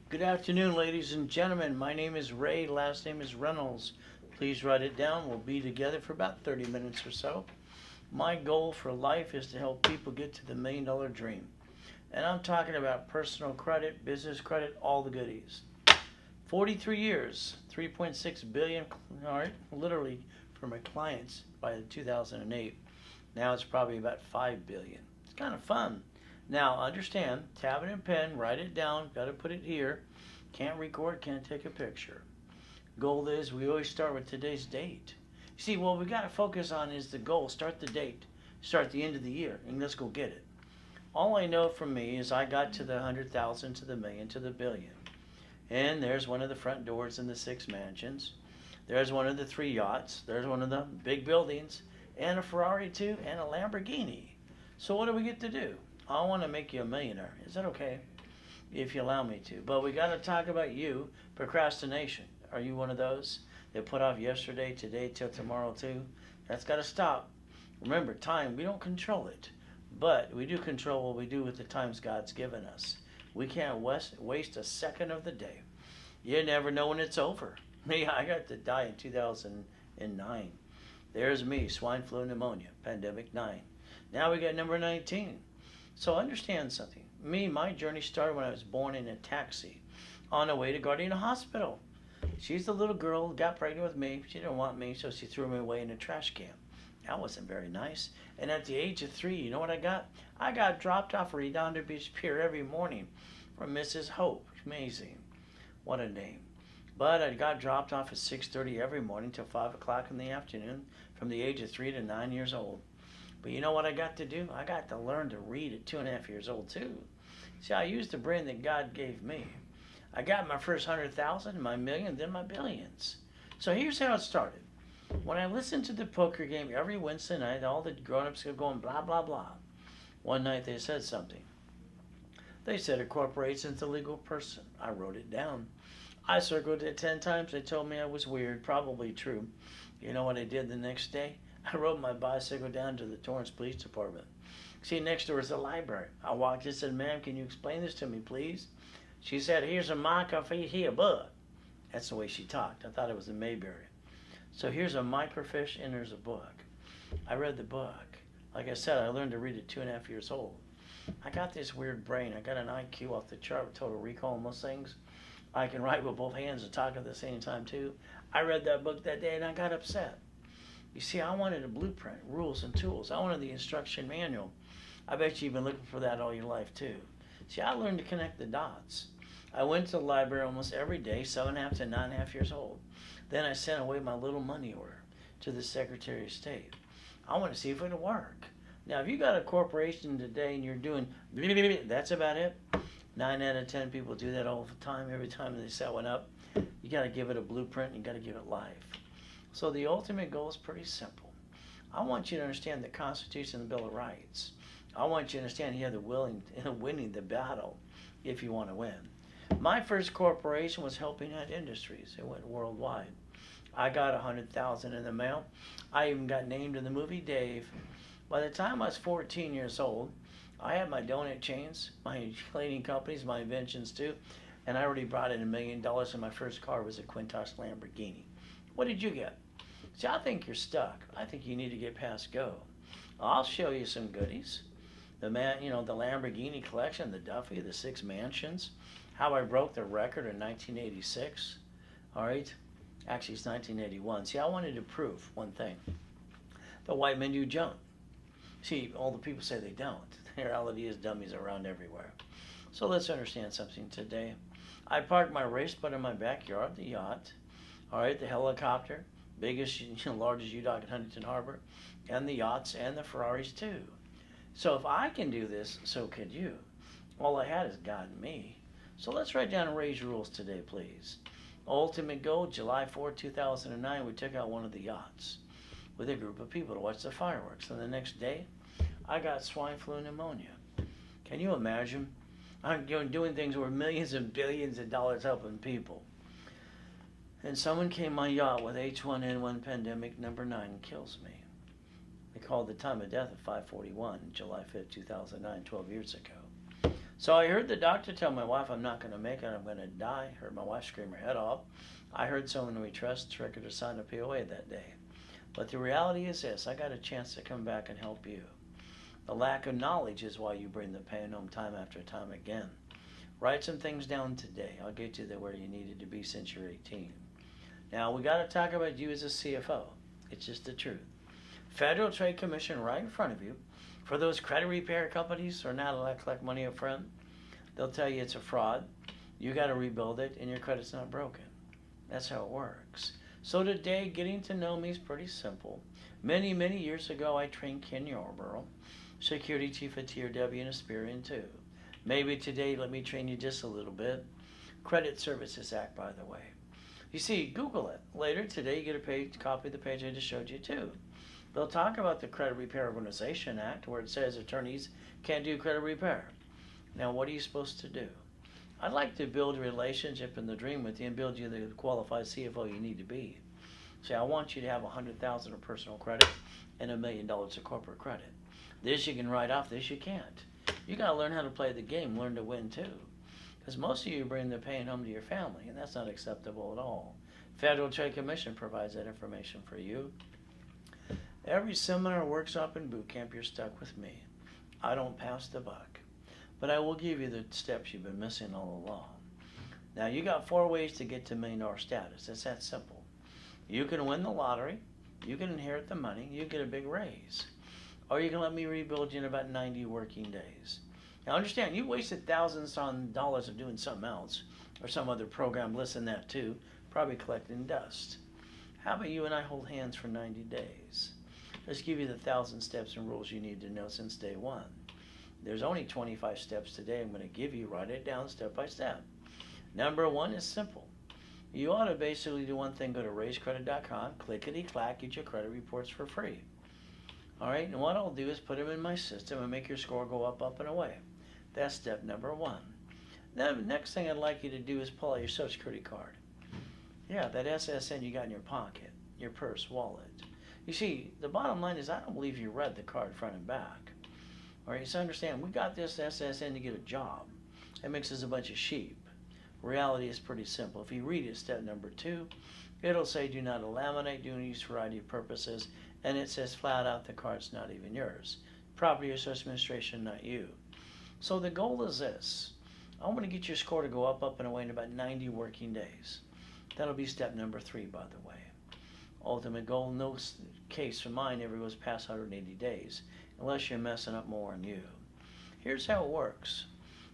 Good afternoon, ladies and gentlemen. My name is Ray, last name is Reynolds. Please write it down. We'll be together for about 30 minutes or so. My goal for life is to help people get to the $1 million dream. And I'm talking about personal credit, business credit, all the goodies. 43 years, 3.6 billion, all right, literally for my clients by 2008. Now it's probably about 5 billion. It's kind of fun. Now understand, tablet and pen, write it down, got to put it here. Can't record, can't take a picture. Goal is we always start with today's date. See, what we got to focus on is the goal. Start the date, start the end of the year, and let's go get it. All I know from me is I got to the 100,000, to the million, to the billion. And there's one of the front doors in the 6 mansions. There's one of the 3 yachts. There's one of the big buildings, and a Ferrari too, and a Lamborghini. So what do we get to do? I want to make you a millionaire. Is that okay? If you allow me to. But we got to talk about you, procrastination. Are you one of those that put off yesterday, today, till tomorrow too? That's got to stop. Remember, time, we don't control it. But we do control what we do with the times God's given us. We can't waste a second of the day. You never know when it's over. Me, I got to die in 2009. There's me, swine flu pneumonia, pandemic 9. Now we got number 19. So understand something. Me, my journey started when I was born in a taxi on the way to Gardena Hospital. She's the little girl who got pregnant with me. She didn't want me, so she threw me away in a trash can. That wasn't very nice. And at the age of 3, you know what I got? I got dropped off at Redondo Beach Pier every morning from Mrs. Hope. Amazing. What a name. But I got dropped off at 6:30 every morning till 5 o'clock in the afternoon from the age of 3 to 9 years old. But you know what I got to do? I got to learn to read at 2.5 years old too. See, I used the brain that God gave me. I got my first 100,000, my million, then my billions. So here's how it started. When I listened to the poker game every Wednesday night, all the grown-ups were going blah, blah, blah. One night they said something. They said a corporation's a legal person. I wrote it down. I circled it 10 times. They told me I was weird. Probably true. You know what I did the next day? I rode my bicycle down to the Torrance Police Department. See, next door is a library. I walked in and said, "Ma'am, can you explain this to me, please?" She said, "Here's a microfiche here, bud." That's the way she talked. I thought it was a Mayberry. So here's a microfiche and there's a book. I read the book. Like I said, I learned to read at 2.5 years old. I got this weird brain. I got an IQ off the chart with total recall and most things. I can write with both hands and talk at the same time too. I read that book that day and I got upset. You see, I wanted a blueprint, rules and tools. I wanted the instruction manual. I bet you've been looking for that all your life too. See, I learned to connect the dots. I went to the library almost every day, 7.5 to 9.5 years old. Then I sent away my little money order to the Secretary of State. I want to see if it'll work. Now, if you got a corporation today and you're doing that's about it. 9 out of 10 people do that all the time. Every time they set one up, you got to give it a blueprint and you got to give it life. So the ultimate goal is pretty simple. I want you to understand the Constitution and the Bill of Rights. I want you to understand you have the winning the battle if you want to win. My first corporation was Helping Hand Industries. It went worldwide. I got 100,000 in the mail. I even got named in the movie Dave. By the time I was 14 years old, I had my donut chains, my cleaning companies, my inventions too, and I already brought in $1 million, and my first car was a Quintos Lamborghini. What did you get? See, I think you're stuck. I think you need to get past go. I'll show you some goodies. The Lamborghini collection, the Duffy, the 6 mansions, how I broke the record in 1986. All right, actually it's 1981. See, I wanted to prove one thing: the white men do jump. See, all the people say they don't. The reality is dummies around everywhere. So let's understand something today. I parked my race boat in my backyard, the yacht, all right, the helicopter, biggest, largest U-Dock in Huntington Harbor, and the yachts and the Ferraris too. So if I can do this, so could you. All I had is God and me. So let's write down Ray's rules today, please. Ultimate goal, July 4, 2009, we took out one of the yachts with a group of people to watch the fireworks. And the next day, I got swine flu pneumonia. Can you imagine? I'm doing things worth millions and billions of dollars helping people. And someone came my yacht with H1N1 pandemic number 9 and kills me. They called the time of death at 5:41, July 5th, 2009, 12 years ago. So I heard the doctor tell my wife I'm not going to make it, I'm going to die. Heard my wife scream her head off. I heard someone we trust triggered to sign a POA that day. But the reality is this, I got a chance to come back and help you. The lack of knowledge is why you bring the pain home time after time again. Write some things down today. I'll get you to where you needed to be since you're 18. Now, we got to talk about you as a CFO. It's just the truth. Federal Trade Commission right in front of you. For those credit repair companies who are not allowed to collect money up front, they'll tell you it's a fraud. You got to rebuild it and your credit's not broken. That's how it works. So today, getting to know me is pretty simple. Many, many years ago, I trained Ken Yarborough, Security Chief at TRW and Aspirian too. Maybe today, let me train you just a little bit. Credit Services Act, by the way. You see, Google it. Later today, you get a copy of the page I just showed you too. They'll talk about the Credit Repair Organization Act, where it says attorneys can't do credit repair. Now, what are you supposed to do? I'd like to build a relationship and the dream with you and build you the qualified CFO you need to be. See, I want you to have $100,000 of personal credit and $1 million of corporate credit. This you can write off, this you can't. You got to learn how to play the game, learn to win too. Because most of you bring the pain home to your family, and that's not acceptable at all. Federal Trade Commission provides that information for you. Every seminar, workshop, and boot camp, you're stuck with me. I don't pass the buck. But I will give you the steps you've been missing all along. Now, you got 4 ways to get to $1 million status. It's that simple. You can win the lottery, you can inherit the money, you get a big raise. Or you can let me rebuild you in about 90 working days. Now understand, you wasted thousands on dollars of doing something else, or some other program, listen to that too, probably collecting dust. How about you and I hold hands for 90 days? Let's give you the 1,000 steps and rules you need to know since day one. There's only 25 steps today I'm going to give you. Write it down step by step. Number 1 is simple. You ought to basically do one thing. Go to raisecredit.com, clickety-clack, get your credit reports for free. All right, and what I'll do is put them in my system and make your score go up, up, and away. That's step number 1. Now, the next thing I'd like you to do is pull out your Social Security card. Yeah, that SSN you got in your pocket, your purse, wallet. You see, the bottom line is I don't believe you read the card front and back. All right, so understand, we got this SSN to get a job. It mixes a bunch of sheep. Reality is pretty simple. If you read it, step number 2, it'll say do not laminate, do not use for variety of purposes, and it says flat out the card's not even yours. Property or Social Administration, not you. So the goal is this. I want to get your score to go up, up, and away in about 90 working days. That'll be step number 3, by the way. Ultimate goal, no case of mine ever goes past 180 days, unless you're messing up more than you. Here's how it works.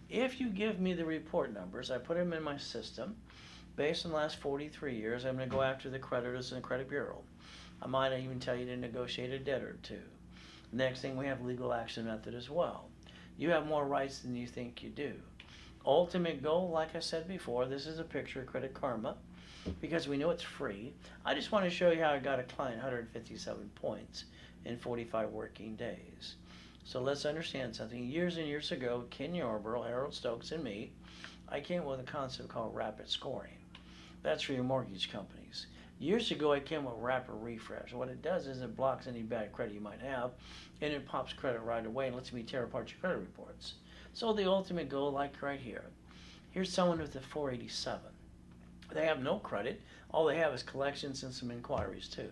If you give me the report numbers, I put them in my system. Based on the last 43 years, I'm going to go after the creditors in the credit bureau. I might even tell you to negotiate a debt or two. Next thing, we have legal action method as well. You have more rights than you think you do. Ultimate goal, like I said before, this is a picture of Credit Karma because we know it's free. I just want to show you how I got a client 157 points in 45 working days. So let's understand something. Years and years ago, Ken Yarborough, Harold Stokes, and me, I came up with a concept called rapid scoring. That's for your mortgage companies. Years ago, I came up with rapid refresh. What it does is it blocks any bad credit you might have, and it pops credit right away and lets me tear apart your credit reports. So the ultimate goal, like right here. Here's someone with a 487. They have no credit. All they have is collections and some inquiries too.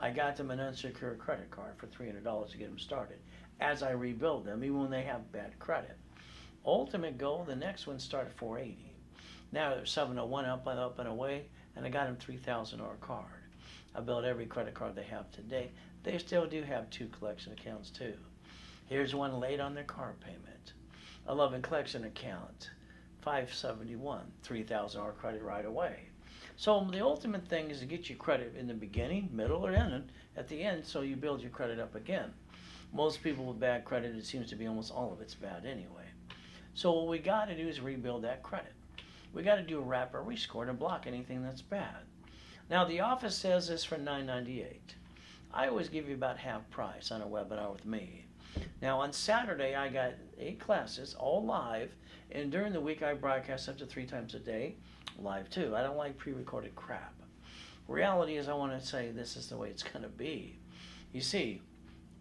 I got them an unsecured credit card for $300 to get them started as I rebuild them, even when they have bad credit. Ultimate goal, the next one start at 480. Now they're 701 up and away, and I got them $3,000 card. I built every credit card they have today. They still do have 2 collection accounts too. Here's one late on their car payment. 11 collection account, 571, $3,000 credit right away. So the ultimate thing is to get you credit in the beginning, middle, or end, at the end, so you build your credit up again. Most people with bad credit, it seems to be almost all of it's bad anyway. So what we got to do is rebuild that credit. We got to do a rapid rescore to block anything that's bad. Now the office says this for $9.98. I always give you about half price on a webinar with me. Now on Saturday I got 8 classes, all live, and during the week I broadcast up to 3 times a day, live too. I don't like pre-recorded crap. Reality is I want to say this is the way it's going to be. You see,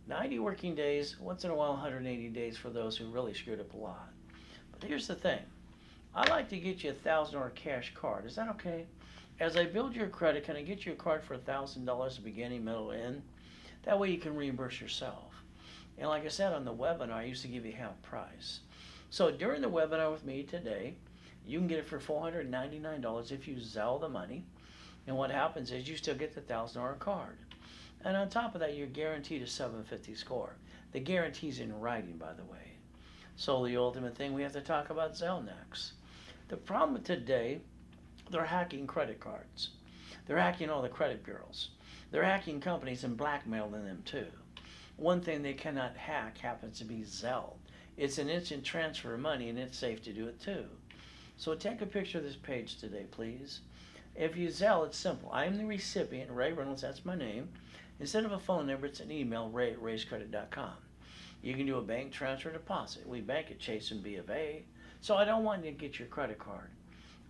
90 working days, once in a while 180 days for those who really screwed up a lot. But Here's the thing. I'd like to get you $1,000 cash card. Is that okay? As I build your credit, can I get you a card for $1,000 beginning, middle, end? That way you can reimburse yourself. And like I said on the webinar, I used to give you half price. So during the webinar with me today, you can get it for $499 if you Zelle the money. And what happens is you still get the $1,000 card. And on top of that, you're guaranteed a 750 score. The guarantee's in writing, by the way. So the ultimate thing, we have to talk about Zelle next. The problem with today, they're hacking credit cards. They're hacking all the credit bureaus. They're hacking companies and blackmailing them too. One thing they cannot hack happens to be Zelle. It's an instant transfer of money, and it's safe to do it too. So take a picture of this page today, please. If you Zelle, it's simple. I'm the recipient, Ray Reynolds, that's my name. Instead of a phone number, it's an email, ray@rayscredit.com. You can do a bank transfer deposit. We bank at Chase and B of A. So I don't want you to get your credit card.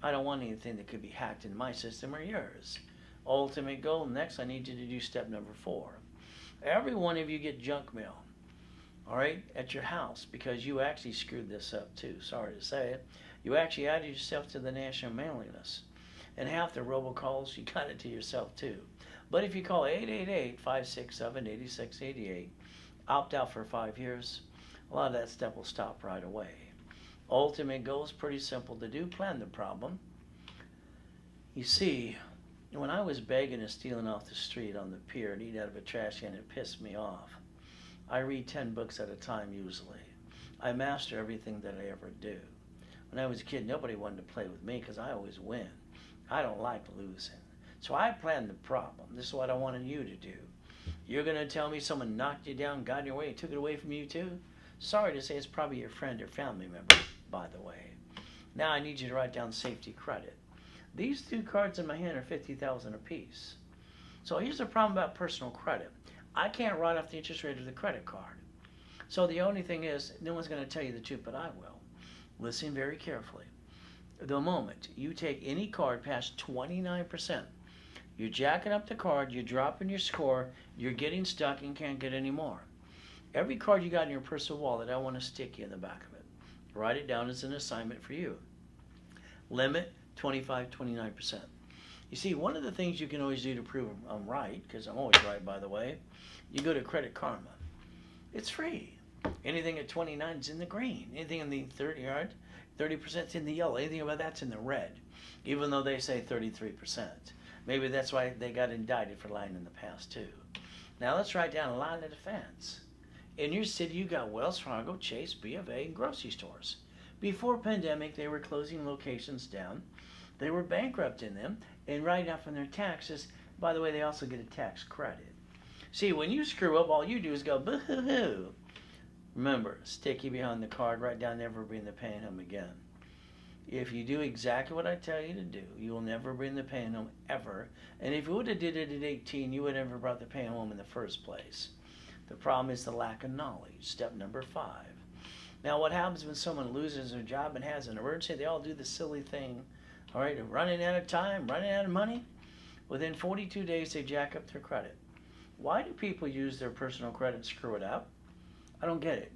I don't want anything that could be hacked in my system or yours. Ultimate goal, next I need you to do step number 4. Every one of you get junk mail, all right, at your house because you actually screwed this up too. Sorry to say it. You actually added yourself to the national mailing list. And half the robocalls, you got it to yourself too. But if you call 888-567-8688, opt out for 5 years, a lot of that stuff will stop right away. Ultimate goal is pretty simple to do. Plan the problem. You see, when I was begging and stealing off the street on the pier and eating out of a trash can, it pissed me off. I read 10 books at a time usually. I master everything that I ever do. When I was a kid, nobody wanted to play with me because I always win. I don't like losing. So I planned the problem. This is what I wanted you to do. You're going to tell me someone knocked you down, got in your way, and took it away from you too? Sorry to say, it's probably your friend or family member, by the way. Now I need you to write down safety credit. These 2 cards in my hand are $50,000 apiece. So here's the problem about personal credit. I can't write off the interest rate of the credit card. So the only thing is, no one's going to tell you the truth, but I will. Listen very carefully. The moment you take any card past 29%, you're jacking up the card, you're dropping your score, you're getting stuck and can't get any more. Every card you got in your personal wallet, I want to stick you in the back of it. Write it down as an assignment for you. Limit 25, 29%. You see, one of the things you can always do to prove I'm right, because I'm always right, by the way, you go to Credit Karma. It's free. Anything at 29 is in the green. Anything in the 30% is in the yellow. Anything about that's in the red, even though they say 33%. Maybe that's why they got indicted for lying in the past too. Now let's write down a line of defense. In your city, you got Wells Fargo, Chase, B of A, and grocery stores. Before pandemic, they were closing locations down. They were bankrupting them and writing off on their taxes. By the way, they also get a tax credit. See, when you screw up, all you do is go boo-hoo-hoo. Remember, sticky behind the card, write down never bring the pain home again. If you do exactly what I tell you to do, you will never bring the pain home ever. And if you would have did it at 18, you would have never brought the pain home in the first place. The problem is the lack of knowledge. Step number 5. Now, what happens when someone loses their job and has an emergency? They all do the silly thing, all right, of running out of time, running out of money. Within 42 days, they jack up their credit. Why do people use their personal credit and screw it up? I don't get it.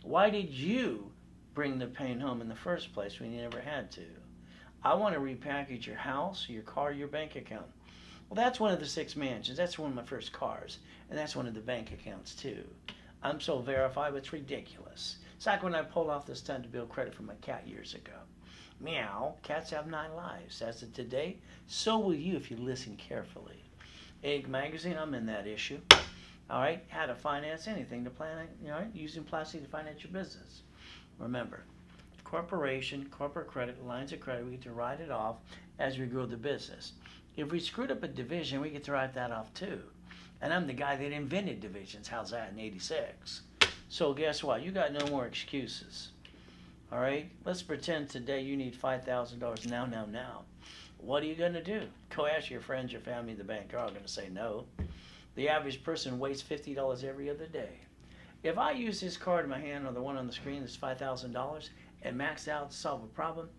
Why did you bring the pain home in the first place when you never had to? I want to repackage your house, your car, your bank account. Well, that's one of the 6 mansions. That's one of my first cars. And that's one of the bank accounts, too. I'm so verified, it's ridiculous. It's like when I pulled off the stunt to build credit for my cat years ago. Meow, cats have 9 lives. As of today, so will you if you listen carefully. Egg Magazine, I'm in that issue. All right, how to finance anything to plan, using plastic to finance your business. Remember, corporation, corporate credit, lines of credit, we get to write it off as we grow the business. If we screwed up a division, we get to write that off too. And I'm the guy that invented divisions. How's that in '86? So guess what? You got no more excuses. All right? Let's pretend today you need $5,000 now. What are you going to do? Go ask your friends, your family, the bank. They're all going to say no. The average person wastes $50 every other day. If I use this card in my hand or the one on the screen that's $5,000 and max out to solve a problem,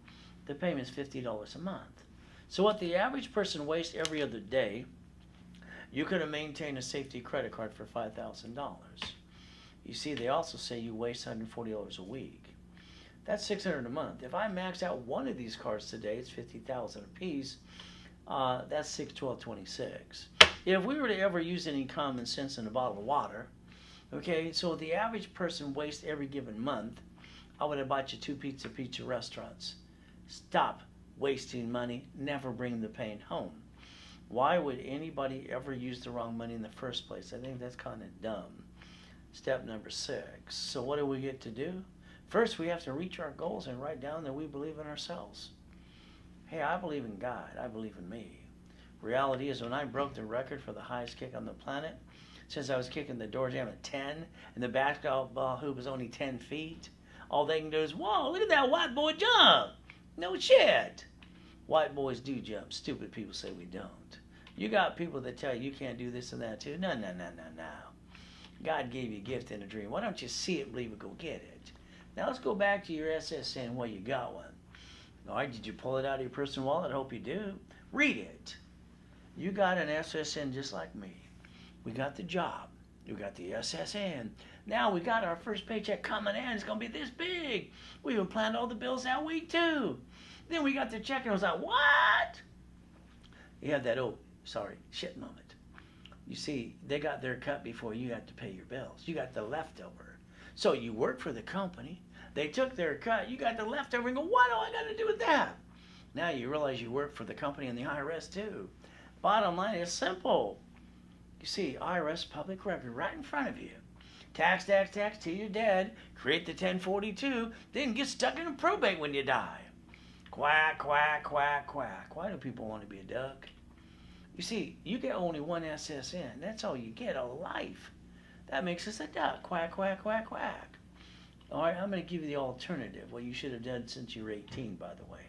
the payment is $50 a month. So what the average person wastes every other day, you could have maintained a safety credit card for $5,000. You see, they also say you waste $140 a week. That's $600 a month. If I max out one of these cards today, it's $50,000 a piece. That's 6, 12, 26. If we were to ever use any common sense in a bottle of water, okay, so the average person wastes every given month, I would have bought you 2 pizza restaurants. Stop wasting money. Never bring the pain home. Why would anybody ever use the wrong money in the first place? I think that's kind of dumb. Step number 6. So what do we get to do? First, we have to reach our goals and write down that we believe in ourselves. Hey, I believe in God. I believe in me. Reality is, when I broke the record for the highest kick on the planet, since I was kicking the door jam at 10 and the basketball hoop was only 10 feet, all they can do is, whoa, look at that white boy jump. No shit. White boys do jump. Stupid people say we don't. You got people that tell you can't do this and that too. No. God gave you a gift and a dream. Why don't you see it, believe it, go get it? Now let's go back to your SSN. Well, you got one. All right, did you pull it out of your personal wallet? I hope you do. Read it. You got an SSN just like me. We got the job. We got the SSN. Now we got our first paycheck coming in. It's going to be this big. We even planned all the bills that week too. Then we got the check and I was like, what? You had that, shit moment. You see, they got their cut before you got to pay your bills. You got the leftover. So you work for the company. They took their cut. You got the leftover and go, what do I got to do with that? Now you realize you work for the company and the IRS too. Bottom line is simple. You see, IRS public record right in front of you. Tax till you're dead. Create the 1042. Then get stuck in a probate when you die. Quack, quack, quack, quack. Why do people want to be a duck? You see, you get only one SSN. That's all you get, a life. That makes us a duck. Quack, quack, quack, quack. All right, I'm going to give you the alternative. What you should have done since you were 18, by the way.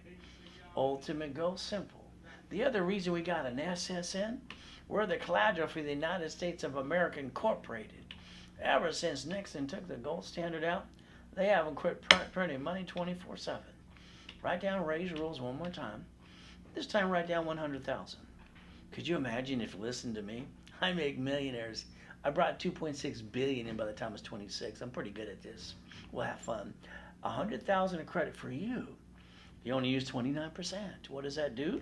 Ultimate goal, simple. The other reason we got an SSN, we're the collateral for the United States of America Incorporated. Ever since Nixon took the gold standard out, they haven't quit printing money 24/7. Write down Ray's rules one more time. This time write down 100,000. Could you imagine if you listened to me? I make millionaires. I brought 2.6 billion in by the time I was 26. I'm pretty good at this. We'll have fun. 100,000 of credit for you. You only use 29%. What does that do?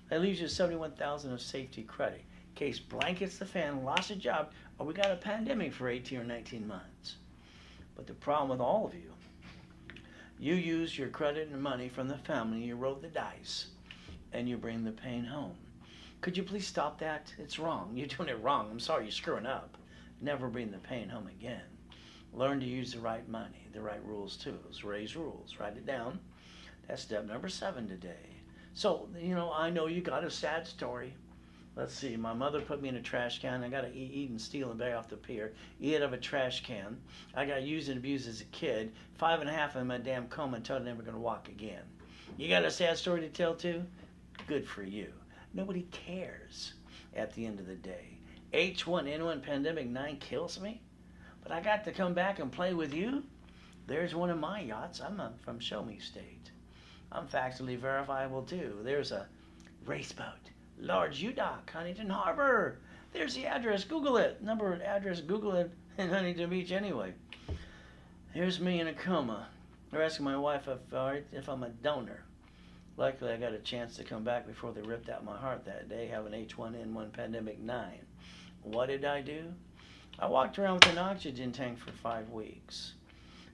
That leaves you 71,000 of safety credit. In case blankets the fan, lost a job, or we got a pandemic for 18 or 19 months. But the problem with all of you, you use your credit and money from the family, you roll the dice, and you bring the pain home. Could you please stop that? It's wrong. You're doing it wrong. I'm sorry, you're screwing up. Never bring the pain home again. Learn to use the right money, the right rules too. Those Ray's rules. Write it down. That's step number 7 today. So, I know you got a sad story. Let's see. My mother put me in a trash can. I got to eat and steal and beg off the pier. Eat out of a trash can. I got used and abused as a kid. 5.5 in my damn coma until I'm never going to walk again. You got a sad story to tell too? Good for you. Nobody cares at the end of the day. H1N1 pandemic 9 kills me, but I got to come back and play with you. There's one of my yachts. I'm from Show Me State. I'm factually verifiable too. There's a race boat, large U-Dock, Huntington Harbor. There's the address. Google it. Number, address, Google it in Huntington Beach anyway. Here's me in a coma. They're asking my wife if I'm a donor. Luckily, I got a chance to come back before they ripped out my heart that day, having H1N1 pandemic 9. What did I do? I walked around with an oxygen tank for 5 weeks.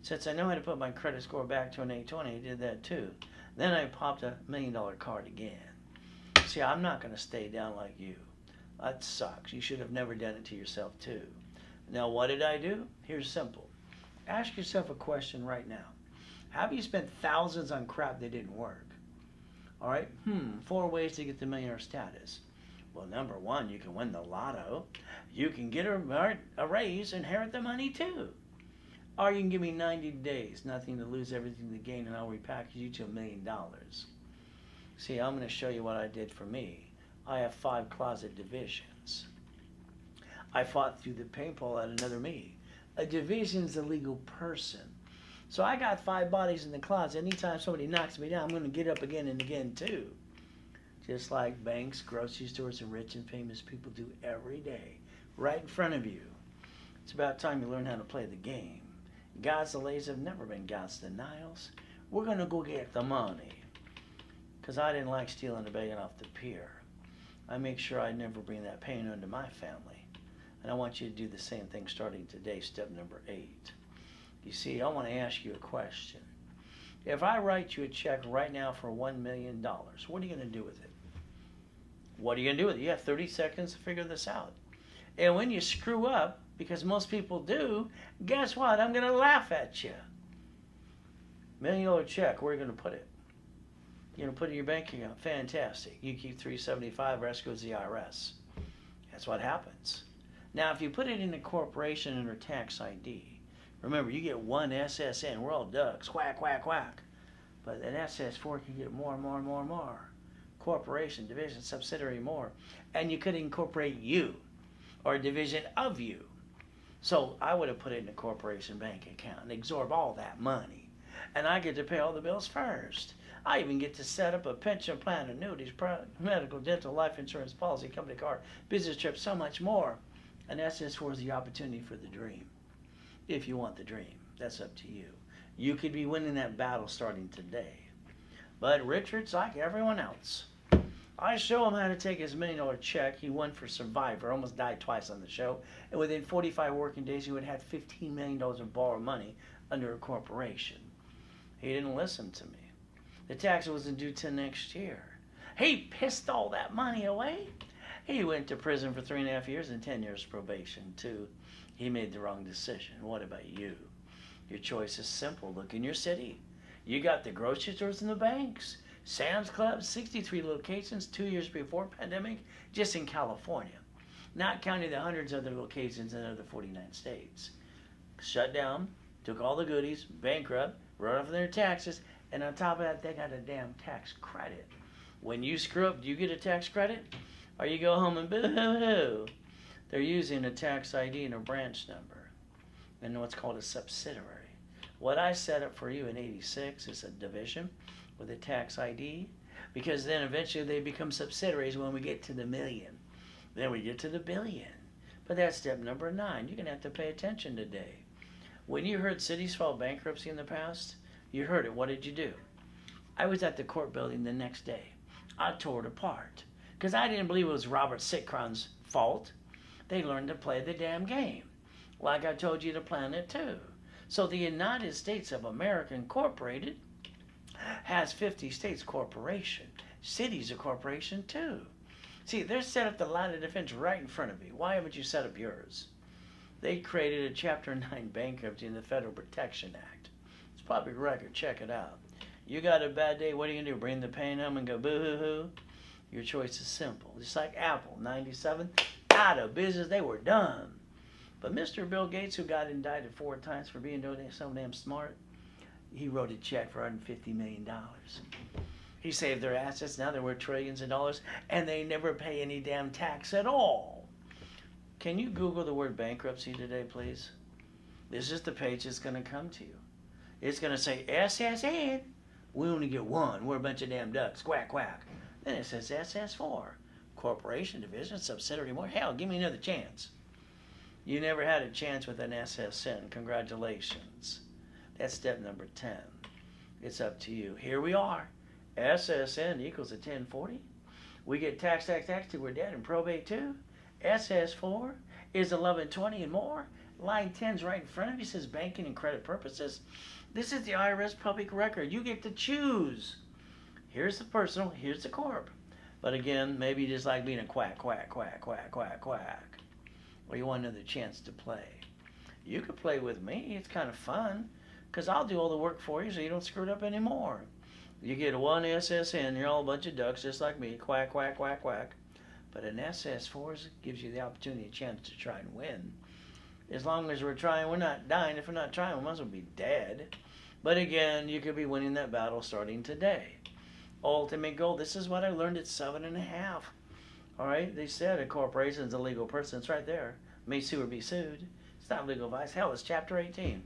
Since I know how to put my credit score back to an 820, I did that too. Then I popped a $1 million card again. See, I'm not going to stay down like you. That sucks. You should have never done it to yourself too. Now, what did I do? Here's simple. Ask yourself a question right now. Have you spent thousands on crap that didn't work? All right, 4 ways to get the millionaire status. Well, number 1, you can win the lotto. You can get a raise, inherit the money too. Or you can give me 90 days, nothing to lose, everything to gain, and I'll repackage you to $1 million. See, I'm going to show you what I did for me. I have 5 closet divisions. I fought through the paintball at another me. A division is a legal person. So I got 5 bodies in the closet. Anytime somebody knocks me down, I'm going to get up again and again too. Just like banks, grocery stores, and rich and famous people do every day, right in front of you. It's about time you learn how to play the game. God's delays have never been God's denials. We're going to go get the money. Because I didn't like stealing the bacon off the pier. I make sure I never bring that pain into my family. And I want you to do the same thing starting today, step number 8. You see, I want to ask you a question. If I write you a check right now for $1 million, what are you going to do with it? What are you going to do with it? You have 30 seconds to figure this out. And when you screw up, because most people do, guess what? I'm going to laugh at you. $1 million check, where are you going to put it? You're going to put it in your bank account. Fantastic. You keep $375, rest goes to the IRS. That's what happens. Now, if you put it in a corporation under tax ID, remember, you get one SSN. We're all ducks. Quack, quack, quack. But an SS4 can get more and more and more and more. Corporation, division, subsidiary, more. And you could incorporate you or a division of you. So I would have put it in a corporation bank account and absorb all that money. And I get to pay all the bills first. I even get to set up a pension plan, annuities, medical, dental, life insurance, policy, company car, business trips, so much more. And SS4 is the opportunity for the dream. If you want the dream, that's up to you. You could be winning that battle starting today. But Richard's like everyone else. I show him how to take his $1 million check. He won for Survivor, almost died twice on the show. And within 45 working days, he would have had $15 million of borrowed money under a corporation. He didn't listen to me. The tax wasn't due till next year. He pissed all that money away. He went to prison for 3.5 years and 10 years probation, too. He made the wrong decision. What about you? Your choice is simple. Look in your city. You got the grocery stores and the banks. Sam's Club, 63 locations 2 years before pandemic, just in California. Not counting the hundreds of other locations in other 49 states. Shut down, took all the goodies, bankrupt, wrote off their taxes, and on top of that, they got a damn tax credit. When you screw up, do you get a tax credit? Or you go home and boo-hoo-hoo? They're using a tax ID and a branch number and what's called a subsidiary. What I set up for you in '86 is a division with a tax ID, because then eventually they become subsidiaries when we get to the million. Then we get to the billion. But that's step number 9. You're going to have to pay attention today. When you heard cities file bankruptcy in the past, you heard it. What did you do? I was at the court building the next day. I tore it apart because I didn't believe it was Robert Sitcron's fault. They learned to play the damn game, like I told you to plan it too. So the United States of America Incorporated has 50 states corporation. Cities a corporation too. See, they're set up the line of defense right in front of you. Why haven't you set up yours? They created a Chapter 9 bankruptcy in the Federal Protection Act. It's public record. Check it out. You got a bad day, what are you going to do? Bring the pain home and go boo-hoo-hoo? Your choice is simple. Just like Apple, 97, out of business. They were done. But Mr. Bill Gates, who got indicted 4 times for being so damn smart, he wrote a check for $150 million. He saved their assets. Now they're worth trillions of dollars, and they never pay any damn tax at all. Can you Google the word bankruptcy today, please? This is the page that's going to come to you. It's going to say SSN. We only get one. We're a bunch of damn ducks. Quack, quack. Then it says SS4. Corporation, division, subsidiary, more. Hell, give me another chance. You never had a chance with an SSN. Congratulations. That's step number 10. It's up to you. Here we are. SSN equals a 1040. We get tax till we're dead and probate too. SS4 is 1120 and more. Line 10's right in front of you. Says banking and credit purposes. This is the IRS public record. You get to choose. Here's the personal, here's the corp. But again, maybe you just like being a quack, quack, quack, quack, quack, quack. Or you want another chance to play. You could play with me. It's kind of fun. Because I'll do all the work for you so you don't screw it up anymore. You get one SSN, you're all a bunch of ducks just like me. Quack, quack, quack, quack. But an SS4 gives you the opportunity, a chance to try and win. As long as we're trying, we're not dying. If we're not trying, we might as well be dead. But again, you could be winning that battle starting today. Ultimate goal. This is what I learned at 7.5. All right? They said a corporation is a legal person. It's right there. May sue or be sued. It's not legal advice. Hell, it's Chapter 18.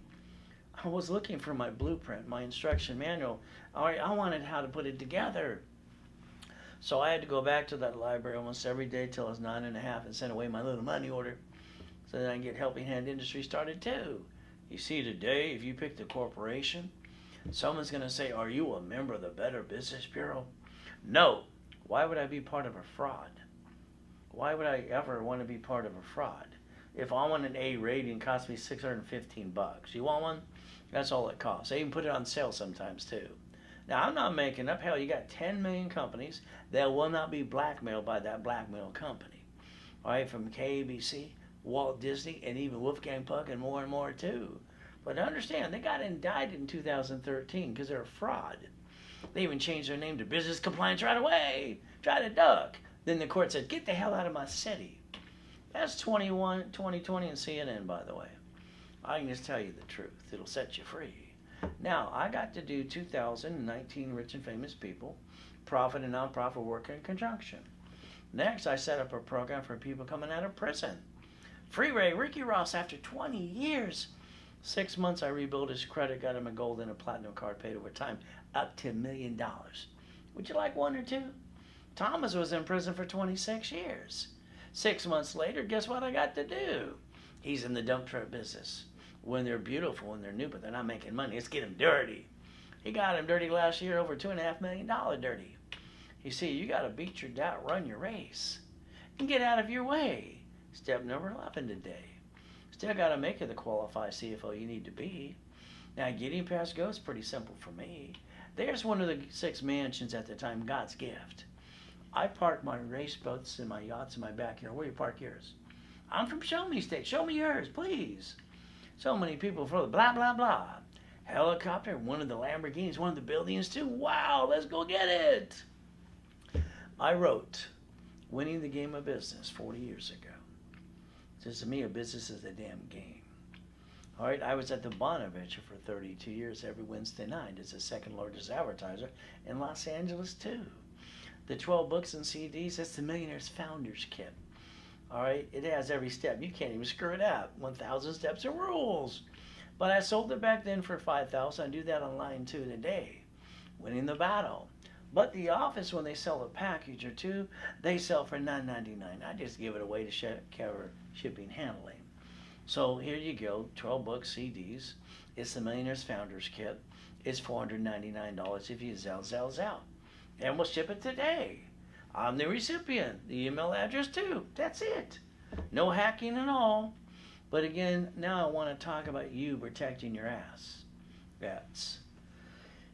I was looking for my blueprint, my instruction manual. All right, I wanted how to put it together. So I had to go back to that library almost every day till I was 9.5 and send away my little money order so that I can get Helping Hand Industry started too. You see, today, if you pick the corporation, Someone's going to say, are you a member of the Better Business Bureau? No. Why would I be part of a fraud? Why would I ever want to be part of a fraud? If I want an A rating, it costs me $615. You want one? That's all it costs. They even put it on sale sometimes too. Now, I'm not making up. Hell, you got 10 million companies that will not be blackmailed by that blackmail company. All right, from KBC, Walt Disney, and even Wolfgang Puck, and more too. But understand, they got indicted in 2013 because they're a fraud. They even changed their name to Business Compliance right away. Try to duck. Then the court said, get the hell out of my city. That's 2020 and CNN, by the way. I can just tell you the truth. It'll set you free. Now, I got to do 2019 Rich and Famous People, profit and nonprofit work in conjunction. Next, I set up a program for people coming out of prison. Freeway, Ricky Ross, after 20 years, 6 months I rebuilt his credit, got him a gold and a platinum card, paid over time, up to $1 million. Would you like one or two? Thomas was in prison for 26 years. 6 months later, guess what I got to do? He's in the dump truck business. When they're beautiful, when they're new, but they're not making money, let's get them dirty. He got him dirty last year, over $2.5 million dirty. You see, you got to beat your doubt, run your race, and get out of your way. Step number 11 today. Still got to make it the qualified CFO you need to be. Now, getting past go is pretty simple for me. There's one of the 6 mansions at the time, God's gift. I park my race boats and my yachts in my backyard. Where do you park yours? I'm from Show Me State. Show me yours, please. So many people for the blah, blah, blah. Helicopter, one of the Lamborghinis, one of the buildings too. Wow, let's go get it. I wrote Winning the Game of Business 40 years ago. Says to me, a business is a damn game. All right, I was at the Bonaventure for 32 years every Wednesday night. It's the second largest advertiser in Los Angeles too. The 12 books and CDs, that's the Millionaire's Founders Kit. All right, it has every step. You can't even screw it up. 1,000 steps of rules. But I sold it back then for $5,000. I do that online too today. Winning the battle. But the office, when they sell a package or two, they sell for $9.99. I just give it away to cover shipping handling. So here you go, 12 books, CDs. It's the Millionaire's Founders Kit. It's $499 if you zell. And we'll ship it today. I'm the recipient, the email address too. That's it. No hacking at all. But again, now I want to talk about you protecting your ass.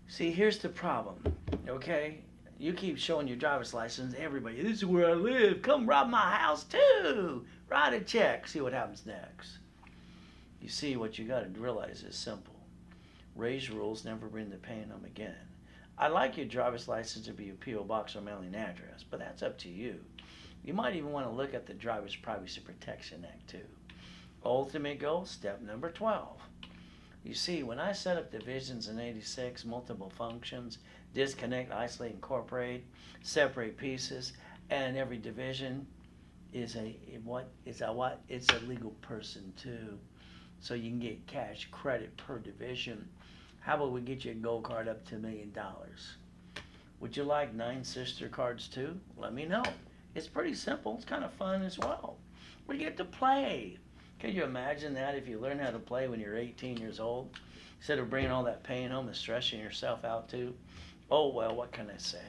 See, here's the problem, okay? You keep showing your driver's license to everybody. This is where I live. Come rob my house too. Write a check. See what happens next. You see, what you got to realize is simple. Raise rules, never bring the pain home again. I like your driver's license to be a P.O. box or mailing address, but that's up to you. You might even want to look at the Driver's Privacy Protection Act too. Ultimate goal, step number 12. You see, when I set up divisions in 86, multiple functions, disconnect, isolate, incorporate, separate pieces, and every division is a what? It's a legal person too. So you can get cash credit per division. How about we get you a gold card up to $1 million? Would you like 9 sister cards too? Let me know. It's pretty simple. It's kind of fun as well. We get to play. Can you imagine that if you learn how to play when you're 18 years old? Instead of bringing all that pain home and stressing yourself out too? Oh, well, what can I say?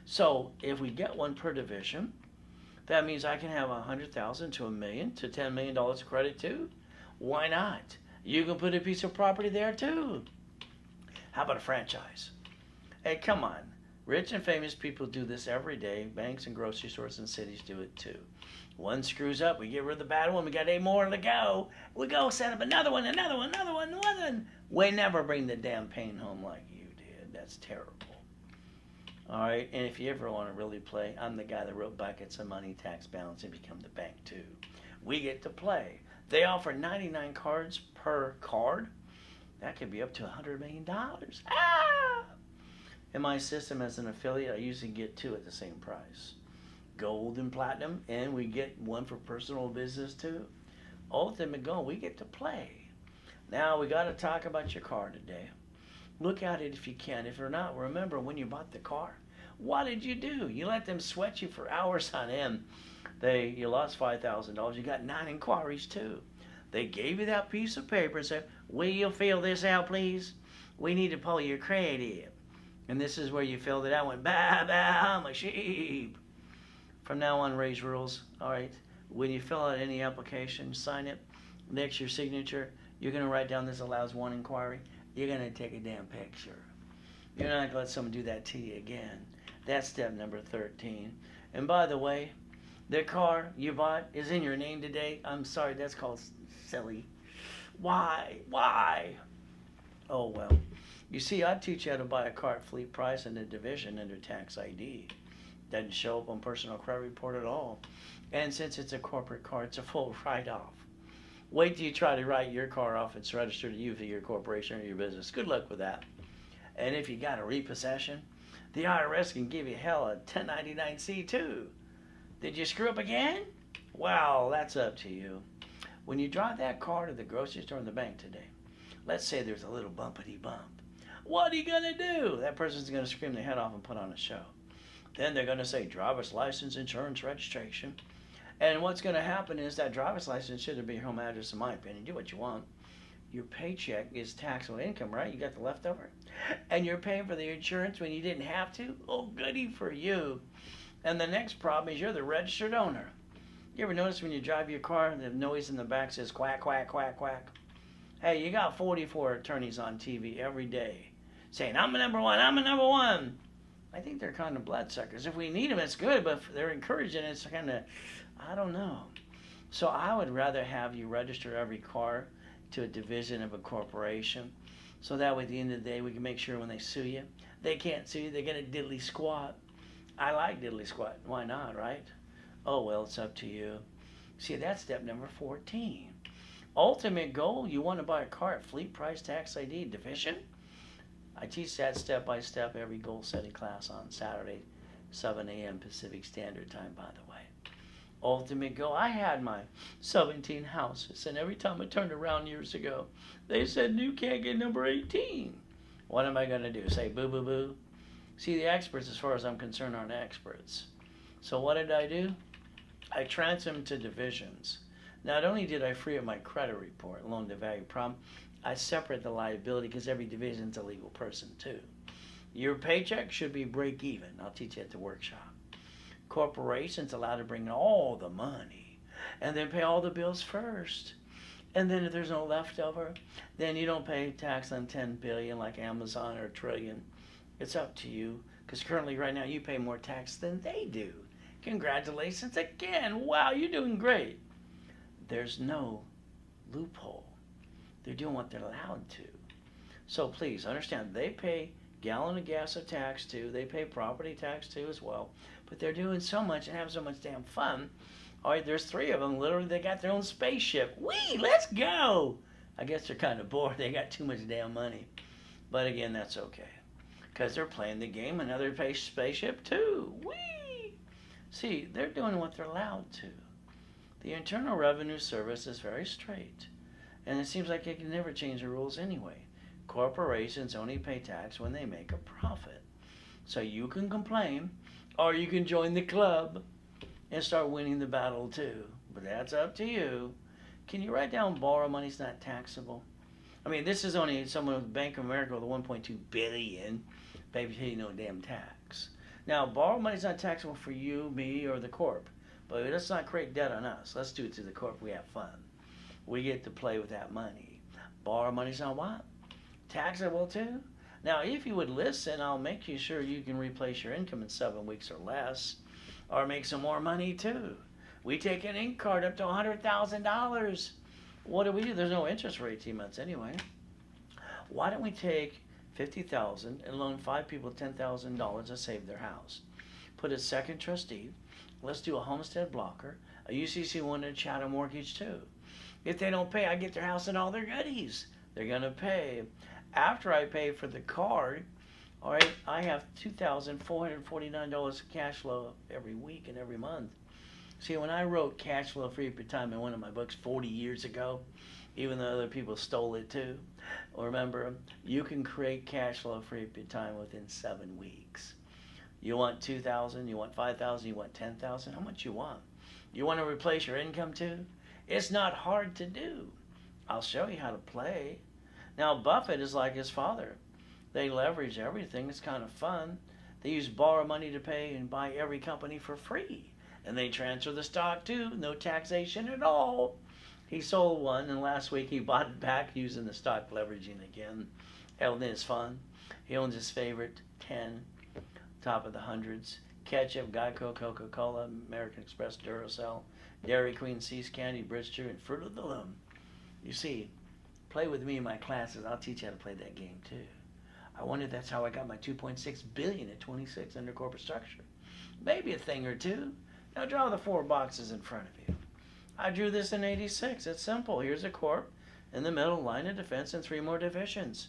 So if we get one per division, that means I can have 100,000 to $1 million to $10 million credit too. Why not? You can put a piece of property there too. How about a franchise? Hey, come on. Rich and famous people do this every day. Banks and grocery stores and cities do it too. One screws up, we get rid of the bad one, we got 8 more to go. We go set up another one. We never bring the damn pain home like you did. That's terrible. All right, and if you ever want to really play, I'm the guy that wrote Buckets of Money, Tax Balance, and Become the Bank too. We get to play. They offer 99 cards per card. That could be up to $100 million. In my system as an affiliate, I usually get 2 at the same price. Gold and platinum, and we get 1 for personal business too. Ultimate goal, we get to play. Now we got to talk about your car today. Look at it if you can. If you're not, remember when you bought the car, what did you do? You let them sweat you for hours on end. You lost $5,000. You got 9 inquiries too. They gave you that piece of paper and said, will you fill this out, please? We need to pull your credit. And this is where you filled it out. Went, bah, bah, I'm a sheep. From now on, raise rules. All right. When you fill out any application, sign it. Next to your signature, you're going to write down this allows one inquiry. You're going to take a damn picture. You're not going to let someone do that to you again. That's step number 13. And by the way, the car you bought is in your name today. I'm sorry, that's called silly. Why? Why? Oh, well. You see, I teach you how to buy a car at fleet price in the division under tax ID. Doesn't show up on personal credit report at all. And since it's a corporate car, it's a full write-off. Wait till you try to write your car off. It's registered to you for your corporation or your business. Good luck with that. And if you got a repossession, the IRS can give you hell a 1099-C too. Did you screw up again? Well, that's up to you. When you drive that car to the grocery store and the bank today, let's say there's a little bumpity bump. What are you going to do? That person's going to scream their head off and put on a show. Then they're going to say driver's license, insurance, registration. And what's going to happen is that driver's license shouldn't be your home address, in my opinion. Do what you want. Your paycheck is taxable income, right? You got the leftover. And you're paying for the insurance when you didn't have to? Oh, goody for you. And the next problem is you're the registered owner. You ever notice when you drive your car, the noise in the back says quack, quack, quack, quack? Hey, you got 44 attorneys on TV every day saying, I'm a number one, I'm a number one. I think they're kind of bloodsuckers. If we need them, it's good, but if they're encouraging it, it's kind of, I don't know. So I would rather have you register every car to a division of a corporation, so that way at the end of the day we can make sure when they sue you, they can't sue you, they get a diddly squat. I like diddly squat. Why not, right? Oh, well, it's up to you. See, that's step number 14. Ultimate goal, you want to buy a car at fleet price tax ID division? I teach that step by step every goal setting class on Saturday, 7 a.m. Pacific Standard Time, by the way. Ultimate goal, I had my 17 houses, and every time I turned around years ago, they said, you can't get number 18. What am I going to do? Say boo, boo, boo? See, the experts, as far as I'm concerned, aren't experts. So what did I do? I transferred them to divisions. Not only did I free up my credit report, loan to value problem, I separate the liability because every division is a legal person too. Your paycheck should be break even. I'll teach you at the workshop. Corporations allowed to bring in all the money and then pay all the bills first. And then if there's no leftover, then you don't pay tax on 10 billion like Amazon or trillion. It's up to you, because currently right now you pay more tax than they do. Congratulations again. Wow, you're doing great. There's no loophole. They're doing what they're allowed to. So please understand, they pay gallon of gas of tax too. They pay property tax too as well. But they're doing so much and having so much damn fun. All right, there's 3 of them. Literally, they got their own spaceship. Whee, let's go. I guess they're kind of bored. They got too much damn money. But again, that's okay, because they're playing the game. Another spaceship too. Whee! See, they're doing what they're allowed to. The Internal Revenue Service is very straight, and it seems like it can never change the rules anyway. Corporations only pay tax when they make a profit. So you can complain, or you can join the club and start winning the battle too. But that's up to you. Can you write down borrow money's not taxable? I mean, this is only someone with Bank of America with a 1.2 billion, baby, pay no damn tax. Now, borrow money's not taxable for you, me, or the corp. But let's not create debt on us. Let's do it to the corp. We have fun. We get to play with that money. Borrow money's not what? Taxable too? Now, if you would listen, I'll make you sure you can replace your income in 7 weeks or less, or make some more money too. We take an ink card up to $100,000. What do we do? There's no interest for 18 months anyway. Why don't we take $50,000 and loan 5 people $10,000 to save their house? Put a second trustee. Let's do a homestead blocker, a UCC one, and a chattel mortgage too. If they don't pay, I get their house and all their goodies. They're going to pay. After I pay for the card, all right, I have $2,449 cash flow every week and every month. See, when I wrote Cash Flow Free for Time in one of my books 40 years ago, even though other people stole it too, remember, you can create cash flow free for time within 7 weeks. You want 2,000, you want 5,000, you want 10,000, how much you want? You want to replace your income too? It's not hard to do. I'll show you how to play. Now, Buffett is like his father. They leverage everything. It's kind of fun. They use borrow money to pay and buy every company for free. And they transfer the stock too. No taxation at all. He sold one, and last week he bought it back using the stock leveraging again. Held in his fund. He owns his favorite 10, top of the hundreds. Ketchup, Geico, Coca-Cola, American Express, Duracell, Dairy Queen, See's Candy, Bridgester, and Fruit of the Loom. You see, play with me in my classes. I'll teach you how to play that game too. I wonder if that's how I got my $2.6 billion at 26 under corporate structure. Maybe a thing or two. Now draw the 4 boxes in front of you. I drew this in 86. It's simple. Here's a corp. In the middle, line of defense, and 3 more divisions.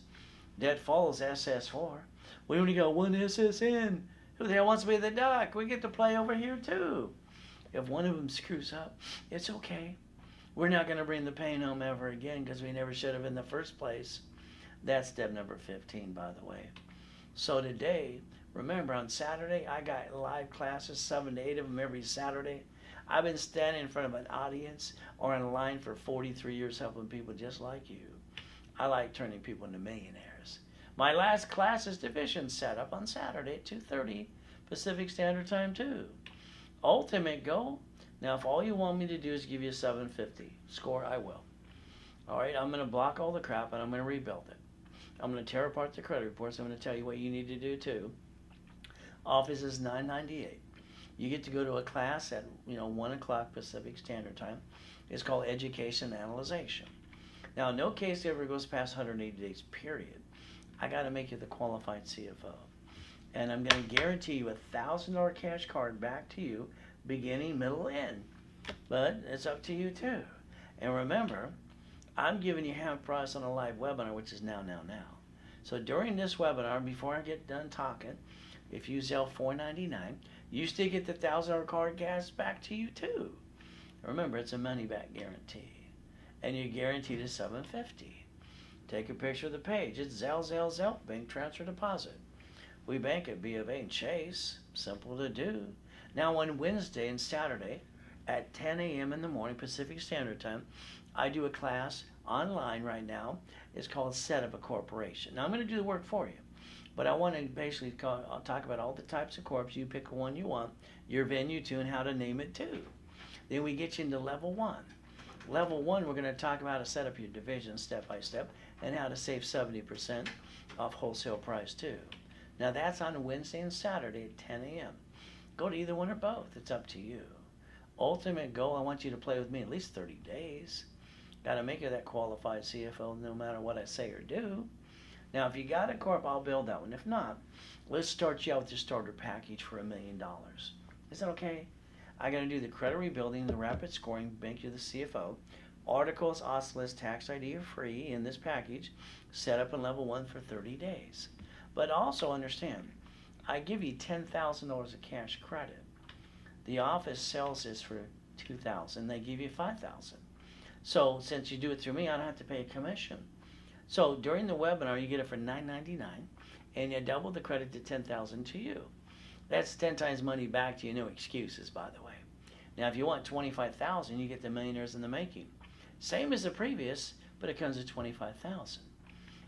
Debt follows SS4. We only got 1 SSN. Who the hell wants to be the duck? We get to play over here too. If one of them screws up, it's okay. We're not going to bring the pain home ever again because we never should have in the first place. That's step number 15, by the way. So today, remember on Saturday, I got live classes, 7 to 8 of them every Saturday. I've been standing in front of an audience or in a line for 43 years helping people just like you. I like turning people into millionaires. My last class is division setup on Saturday at 2:30 Pacific Standard Time too. Ultimate goal. Now, if all you want me to do is give you a 750 score, I will. All right, I'm going to block all the crap and I'm going to rebuild it. I'm going to tear apart the credit reports. I'm going to tell you what you need to do too. Office is $9.98. You get to go to a class at 1 o'clock Pacific Standard Time. It's called Education Analyzation. Now, no case ever goes past 180 days, period. I got to make you the qualified CFO. And I'm going to guarantee you a $1,000 cash card back to you, beginning, middle, end. But it's up to you too. And remember, I'm giving you half price on a live webinar, which is now. So during this webinar, before I get done talking, if you Zelle $4.99, you still get the $1,000 card gas back to you too. Remember, it's a money back guarantee. And you're guaranteed a $750. Take a picture of the page. It's Zelle, bank transfer deposit. We bank at B of A and Chase. Simple to do. Now on Wednesday and Saturday at 10 a.m. in the morning Pacific Standard Time, I do a class online right now. It's called Set Up a Corporation. Now I'm going to do the work for you. But I want to basically I'll talk about all the types of corps. You pick one you want, your venue too, and how to name it too. Then we get you into level 1. Level 1, we're going to talk about how to set up your division step by step and how to save 70% off wholesale price too. Now that's on Wednesday and Saturday at 10 a.m. Go to either one or both. It's up to you. Ultimate goal, I want you to play with me at least 30 days. Got to make you that qualified CFO no matter what I say or do. Now, if you got a corp, I'll build that one. If not, let's start you out with your starter package for $1 million. Is that okay? I'm going to do the credit rebuilding, the rapid scoring, make you the CFO. Articles, OSLIS, tax ID are free in this package. Set up in level 1 for 30 days. But also understand, I give you $10,000 of cash credit. The office sells this for $2,000. They give you $5,000. So since you do it through me, I don't have to pay a commission. So during the webinar, you get it for $9.99, and you double the credit to $10,000 to you. That's 10 times money back to you, no excuses, by the way. Now, if you want $25,000, you get the Millionaires in the Making. Same as the previous, but it comes at $25,000.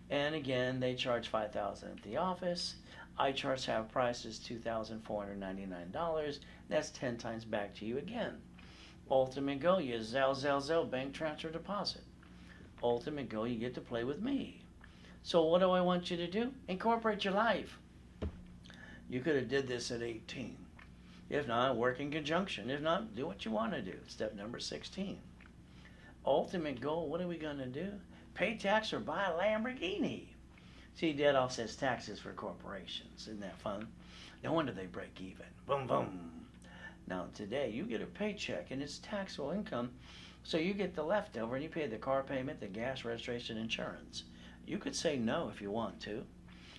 And again, they charge $5,000 at the office. I charge half price is $2,499. That's 10 times back to you again. Ultimate goal, you Zelle, bank transfer deposit. Ultimate goal, you get to play with me. So what do I want you to do? Incorporate your life. You could have did this at 18. If not, work in conjunction. If not, do what you want to do. Step number 16. Ultimate goal, what are we going to do? Pay tax or buy a Lamborghini. See, debt offsets taxes for corporations. Isn't that fun? No wonder they break even. Boom, boom. Now today, you get a paycheck and it's taxable income. So you get the leftover and you pay the car payment, the gas, registration, insurance. You could say no if you want to.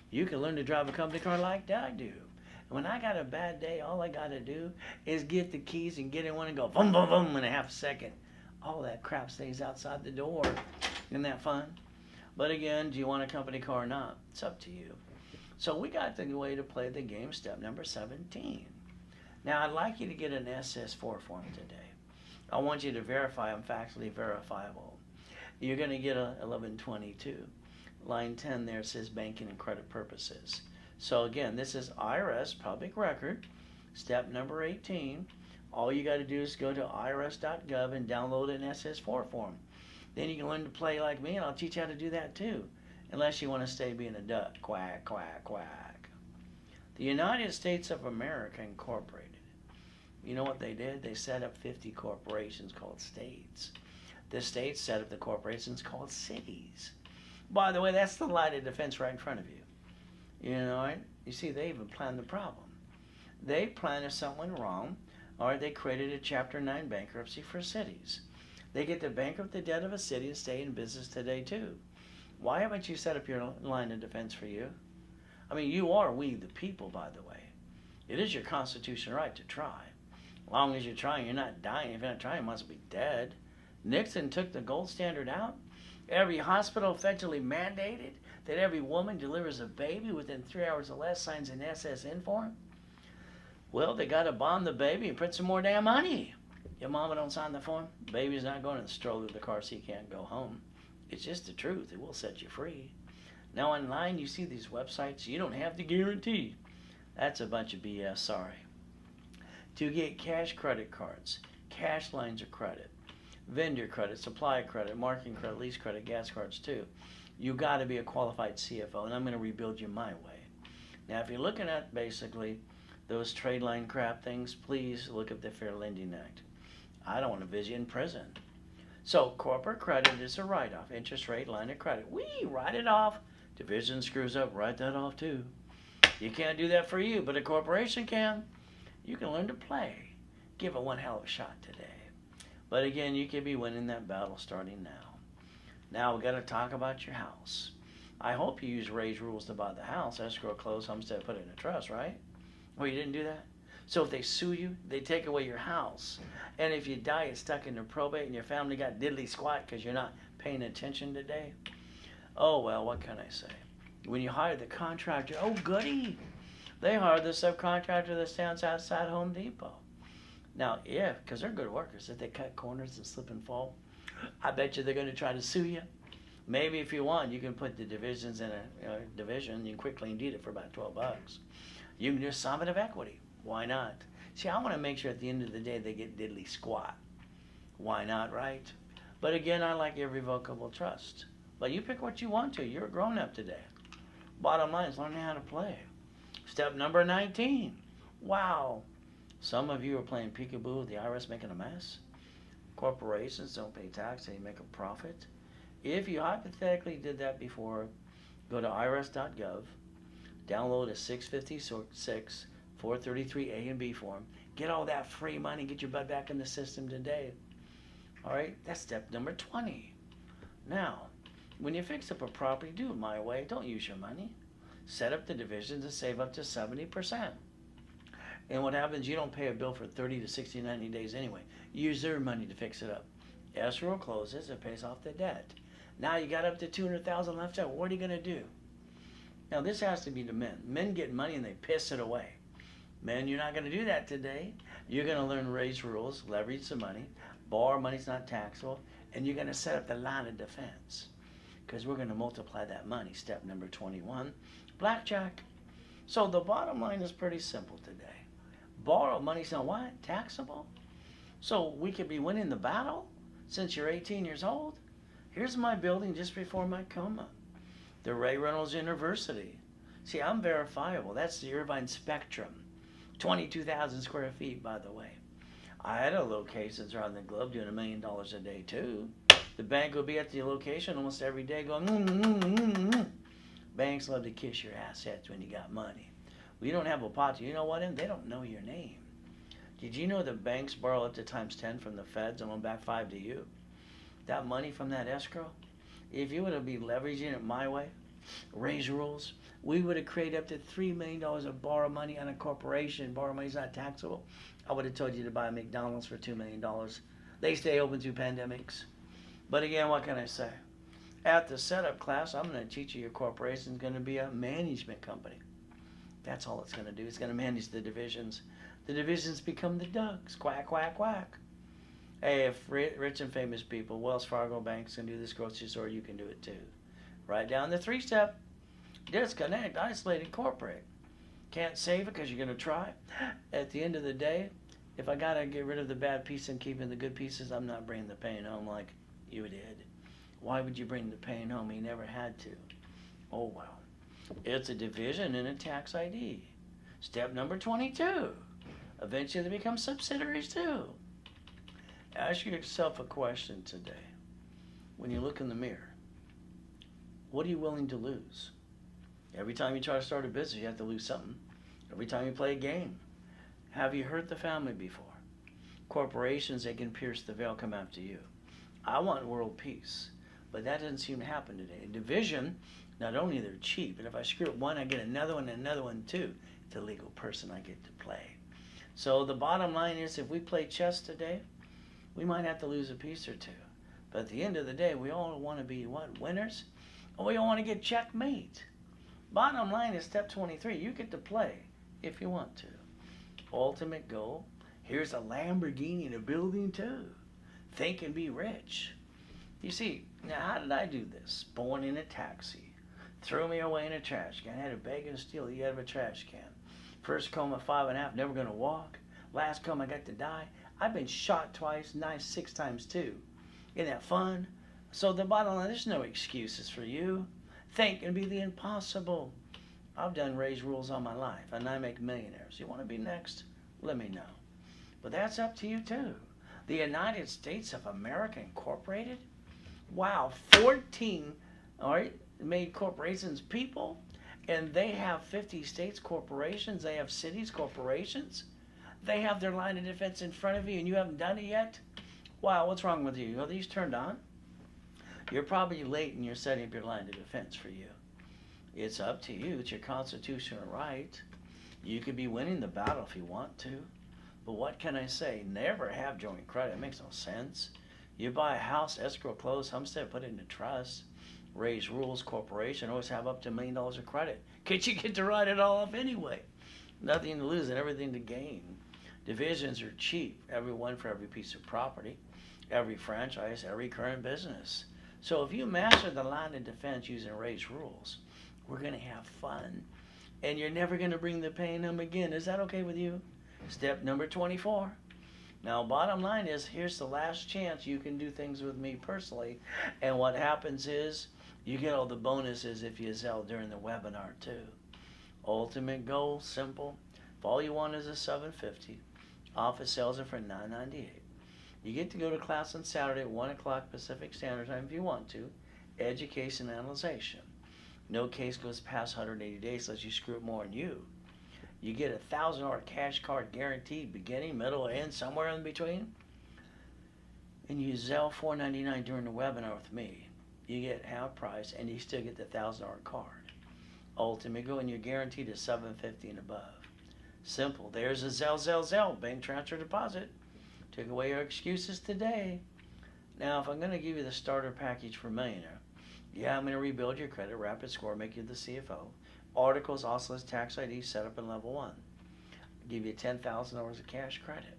You can learn to drive a company car like I do. And when I got a bad day, all I got to do is get the keys and get in one and go boom, boom, boom in a half a second. All that crap stays outside the door. Isn't that fun? But again, do you want a company car or not? It's up to you. So we got the way to play the game, step number 17. Now I'd like you to get an SS4 form today. I want you to verify I'm factually verifiable. you're going to get a 1122. Line 10 there says banking and credit purposes. So again, this is IRS public record, step number 18. All you got to do is go to irs.gov and download an SS4 form. Then you can learn to play like me, and I'll teach you how to do that too, unless you want to stay being a duck. Quack, quack, quack. The United States of America Incorporated. You know what they did? They set up 50 corporations called states. The states set up the corporations called cities. By the way, that's the line of defense right in front of you. You know, right? You see, they even planned the problem. They planned if something went wrong, or they created a Chapter 9 bankruptcy for cities. They get to bankrupt the debt of a city and stay in business today too. Why haven't you set up your line of defense for you? I mean, you are we the people, by the way. It is your constitutional right to try. As long as you're trying, you're not dying. If you're not trying, you must be dead. Nixon took the gold standard out. Every hospital effectively mandated that every woman delivers a baby within 3 hours or less, signs an SSN form. Well, they got to bomb the baby and print some more damn money. Your mama don't sign the form, baby's not going in the stroller of the car, so you can't go home. It's just the truth. It will set you free. Now online, you see these websites, you don't have to guarantee. That's a bunch of BS, sorry. To get cash credit cards, cash lines of credit, vendor credit, supply credit, marketing credit, lease credit, gas cards too, you got to be a qualified CFO, and I'm going to rebuild you my way. Now, if you're looking at basically those trade line crap things, please look at the Fair Lending Act. I don't want to visit you in prison. So corporate credit is a write-off. Interest rate, line of credit. Write it off. Division screws up, write that off too. You can't do that for you, but a corporation can. You can learn to play. Give it one hell of a shot today. But again, you could be winning that battle starting now. Now we got to talk about your house. I hope you use Ray's rules to buy the house. Escrow, close, homestead, put it in a trust, right? Well, you didn't do that? So if they sue you, they take away your house. And if you die, it's stuck in the probate and your family got diddly squat because you're not paying attention today. Oh, well, what can I say? When you hire the contractor, oh, goody. They hire the subcontractor that stands outside Home Depot. Now, because they're good workers, if they cut corners and slip and fall, I bet you they're going to try to sue you. Maybe if you want, you can put the divisions in a division. You can quickly deed it for about $12. You can do a summit of equity. Why not? See, I want to make sure at the end of the day they get diddly squat. Why not, right? But again, I like irrevocable trust. But you pick what you want to. You're a grown-up today. Bottom line is learning how to play. Step number 19. Wow. Some of you are playing peekaboo with the IRS making a mess. Corporations don't pay tax, they make a profit. If you hypothetically did that before, go to irs.gov, download a 656 433 A and B form, get all that free money, get your butt back in the system today. All right, that's step number 20. Now, when you fix up a property, do it my way. Don't use your money. Set up the divisions and save up to 70%. And what happens, you don't pay a bill for 30 to 60, 90 days anyway. Use their money to fix it up. Escrow closes, it pays off the debt. Now you got up to $200,000 left out. What are you going to do? Now this has to be the men. Men get money and they piss it away. Men, you're not going to do that today. You're going to learn Ray's rules, leverage the money, borrow money's not taxable, and you're going to set up the line of defense. Because we're going to multiply that money. Step number 21, blackjack. So the bottom line is pretty simple today. Borrow money's not what? Taxable? So we could be winning the battle since you're 18 years old. Here's my building just before my coma. The Reynolds University. See, I'm verifiable. That's the Irvine Spectrum. 22,000 square feet, by the way. I had a locations around the globe doing $1 million a day, too. The bank will be at the location almost every day going, Banks love to kiss your assets when you got money. Well, you don't have a pot. You know what? They don't know your name. Did you know that banks borrow up to times 10 from the feds and loan back 5 to you? That money from that escrow, if you would have been leveraging it my way, Ray's rules, we would have created up to $3 million of borrow money on a corporation. Borrow money is not taxable. I would have told you to buy a McDonald's for $2 million. They stay open through pandemics. But again, what can I say? At the setup class, I'm going to teach you your corporation is going to be a management company. That's all it's going to do. It's going to manage the divisions. The divisions become the ducks. Quack, quack, quack. Hey, if rich and famous people, Wells Fargo banks can do this grocery store, you can do it too. Write down the 3-step. Disconnect, isolate, incorporate. Can't save it because you're going to try. At the end of the day, if I got to get rid of the bad pieces and keeping the good pieces, I'm not bringing the pain home like you did. Why would you bring the pain home? You never had to. Oh, well. It's a division and a tax ID. Step number 22. Eventually they become subsidiaries too. Ask yourself a question today. When you look in the mirror, what are you willing to lose? Every time you try to start a business, you have to lose something. Every time you play a game. Have you hurt the family before? Corporations, they can pierce the veil, come after you. I want world peace, but that doesn't seem to happen today. Division, not only they're cheap, but if I screw up one, I get another one too. It's a legal person I get to play. So the bottom line is, if we play chess today, we might have to lose a piece or two. But at the end of the day, we all want to be what? Winners? And we all want to get checkmate. Bottom line is step 23. You get to play if you want to. Ultimate goal. Here's a Lamborghini in a building too. Think and be rich. You see, now how did I do this? Born in a taxi. Threw me away in a trash can. I had to beg and steal the out of a trash can. First coma 5.5, never gonna walk. Last coma I got to die. I've been shot twice, knifed 6 times too. Isn't that fun? So the bottom line, there's no excuses for you. Think and be the impossible. I've done raised rules all my life, and I make millionaires. You want to be next? Let me know. But that's up to you too. The United States of America Incorporated? Wow, 14 made corporations people, and they have 50 states corporations. They have cities corporations. They have their line of defense in front of you, and you haven't done it yet? Wow, what's wrong with you? Are these turned on? You're probably late in your setting up your line of defense for you. It's up to you. It's your constitutional right. You could be winning the battle if you want to. But what can I say? Never have joint credit. It makes no sense. You buy a house, escrow, close, homestead, put it into trust. Raise rules, corporation, always have up to $1 million of credit. Because you get to write it all off anyway. Nothing to lose and everything to gain. Divisions are cheap. Every one for every piece of property, every franchise, every current business. So if you master the line of defense using race rules, we're going to have fun. And you're never going to bring the pain home again. Is that okay with you? Step number 24. Now, bottom line is, here's the last chance you can do things with me personally. And what happens is, you get all the bonuses if you sell during the webinar too. Ultimate goal, simple. If all you want is a $750, office sales are for $998. You get to go to class on Saturday at 1 o'clock Pacific Standard Time if you want to. Education analyzation. No case goes past 180 days unless you screw it more than you. You get a $1,000 cash card guaranteed, beginning, middle, end, somewhere in between. And you Zelle $4.99 during the webinar with me. You get half price and you still get the $1,000 card. Ultimate goal, and you're guaranteed a $750 and above. Simple. There's a Zelle, bank transfer deposit. Took away your excuses today. Now, if I'm going to give you the starter package for Millionaire, yeah, I'm going to rebuild your credit, rapid score, make you the CFO. Articles, also has tax ID, set up in level 1. Give you $10,000 of cash credit.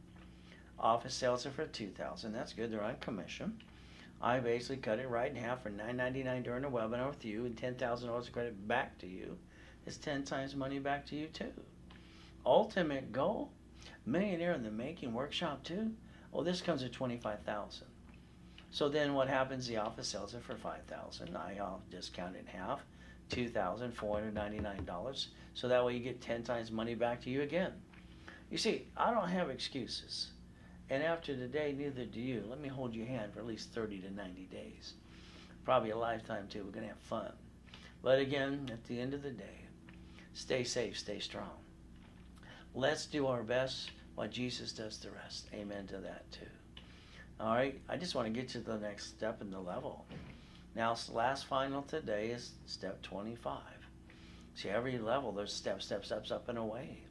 Office sales are for $2,000. That's good. They're on commission. I basically cut it right in half for $9.99 during the webinar with you, and $10,000 of credit back to you. It's 10 times money back to you too. Ultimate goal, Millionaire in the Making workshop too. Well, this comes at $25,000. So then what happens? The office sells it for $5,000. I'll discount it in half, $2,499. So that way you get 10 times money back to you again. You see, I don't have excuses. And after today, neither do you. Let me hold your hand for at least 30 to 90 days. Probably a lifetime too. We're going to have fun. But again, at the end of the day, stay safe, stay strong. Let's do our best while Jesus does the rest. Amen to that too. All right, I just want to get you to the next step in the level. Now, last final today is step 25. See, every level, there's steps up and away.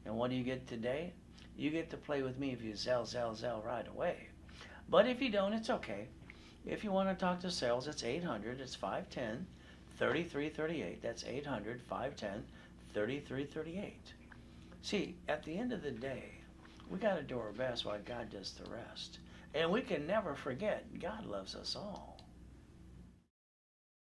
And what do you get today? You get to play with me if you Zelle right away. But if you don't, it's okay. If you want to talk to sales, it's 800, it's 510-3338. That's 800-510-3338. See, at the end of the day, we got to do our best while God does the rest. And we can never forget, God loves us all.